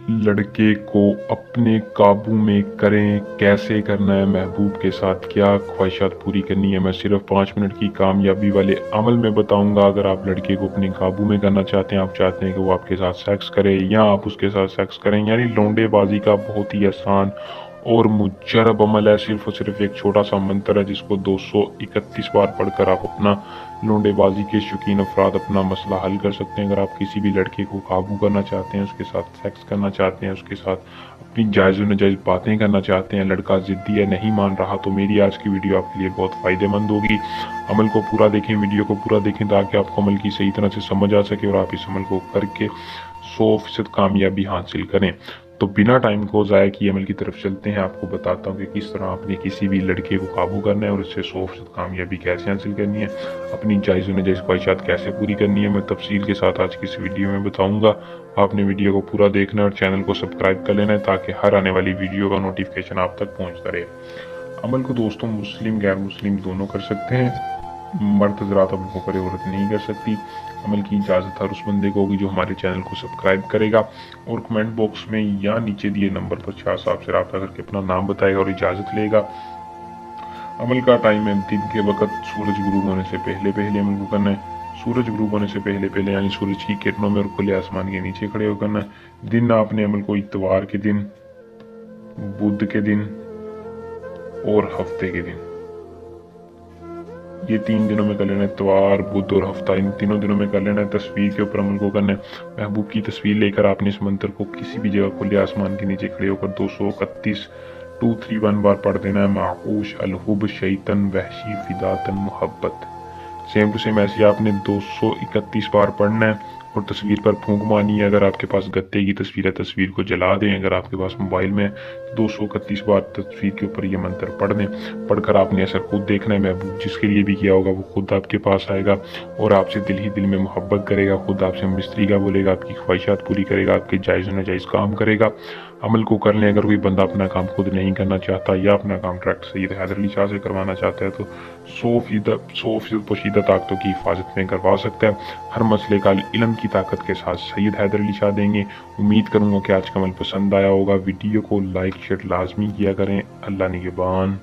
लड़के को अपने काबू में करें, कैसे करना है, महबूब के साथ क्या ख्वाहिशात पूरी करनी है, मैं सिर्फ 5 मिनट की कामयाबी वाले अमल में बताऊंगा। अगर आप लड़के को अपने काबू में करना चाहते हैं, आप चाहते हैं कि वो आपके साथ सेक्स करे या आप उसके साथ सेक्स करें, यानी लौंडेबाजी का बहुत ही आसान और मुजरब अमल है। सिर्फ और सिर्फ एक छोटा सा मंत्र है जिसको 231 बार पढ़कर आप अपना लौंडेबाजी के शौकीन अफराद अपना मसला हल कर सकते हैं। अगर आप किसी भी लड़के को काबू करना चाहते हैं, उसके साथ सेक्स करना चाहते हैं, उसके साथ अपनी जायज़ नाजायज़ बातें करना चाहते हैं, लड़का ज़िद्दी है, नहीं मान रहा, तो मेरी आज की वीडियो आपके लिए बहुत फ़ायदेमंद होगी। अमल को पूरा देखें, वीडियो को पूरा देखें ताकि आपको अमल की सही तरह से समझ आ सके और आप इस अमल को करके 100% कामयाबी हासिल करें। तो बिना टाइम को ज़ाया किए अमल की तरफ चलते हैं। आपको बताता हूँ कि किस तरह आपने किसी भी लड़के को काबू करना है और उससे 100% कामयाबी कैसे हासिल करनी है, अपनी जायज़ नाजायज़ ख्वाहिशात कैसे पूरी करनी है, मैं तफसील के साथ आज की इस वीडियो में बताऊँगा। आपने वीडियो को पूरा देखना है और चैनल को सब्सक्राइब कर लेना है ताकि हर आने वाली वीडियो का नोटिफिकेशन आप तक पहुँचता रहे। अमल को दोस्तों मुस्लिम गैर मुस्लिम दोनों कर सकते हैं। मर्द हज़रात अमल को करे, औरत नहीं कर सकती। अमल की इजाज़त हर उस बंदे को होगी जो हमारे चैनल को सब्सक्राइब करेगा और कमेंट बॉक्स में या नीचे दिए नंबर पर शाह साहब से रब्ता करके अपना नाम बताएगा और इजाज़त लेगा। अमल का टाइम है दिन के वक्त सूरज गुरूब होने से पहले पहले अमल को करना है। सूरज गुरूब होने से पहले पहले यानी सूरज की किरणों में और खुले आसमान के नीचे खड़े होकर करना है। दिन आपने अमल को इतवार के दिन, बुध के दिन और हफ्ते के दिन, ये 3 दिनों में कर लेना है। इतवार, बुध और हफ्ता, इन तीनों दिनों में कर लेना है। तस्वीर के ऊपर अमल को करना है। महबूब की तस्वीर लेकर आपने इस मंत्र को किसी भी जगह खुले आसमान के नीचे खड़े होकर 231 231 बार पढ़ देना है। माऊश अलहुब शैतन वहशी फिदातन मोहब्बत, सेम टू सेम ऐसे आपने 231 बार पढ़ना है और तस्वीर पर फूंक मारनी है। अगर आपके पास गत्ते की तस्वीर है, तस्वीर को जला दें। अगर आपके पास मोबाइल में 231 बार तस्वीर के ऊपर ये मंत्र पढ़ दें। पढ़कर आपने असर खुद देखना है। महबूब जिसके लिए भी किया होगा वो खुद आपके पास आएगा और आपसे दिल ही दिल में मोहब्बत करेगा। खुद आपसे मिस्त्री का बोलेगा, आपकी ख्वाहिशात पूरी करेगा, आपके जायज़ नाजायज़ काम करेगा। अमल को कर लें। अगर कोई बंदा अपना काम खुद नहीं करना चाहता या अपना काम डायरेक्ट सैयद हैदर अली शाह से करवाना चाहता है तो 100% पोशीदा ताकतों की हिफाजत में करवा सकता है। हर मसले का इल्म की ताकत के साथ सैयद हैदर अली शाह देंगे। उम्मीद करूँगा कि आज का अमल पसंद आया होगा। वीडियो को लाइक शेयर लाजमी किया करें। अल्लाह निगहबान।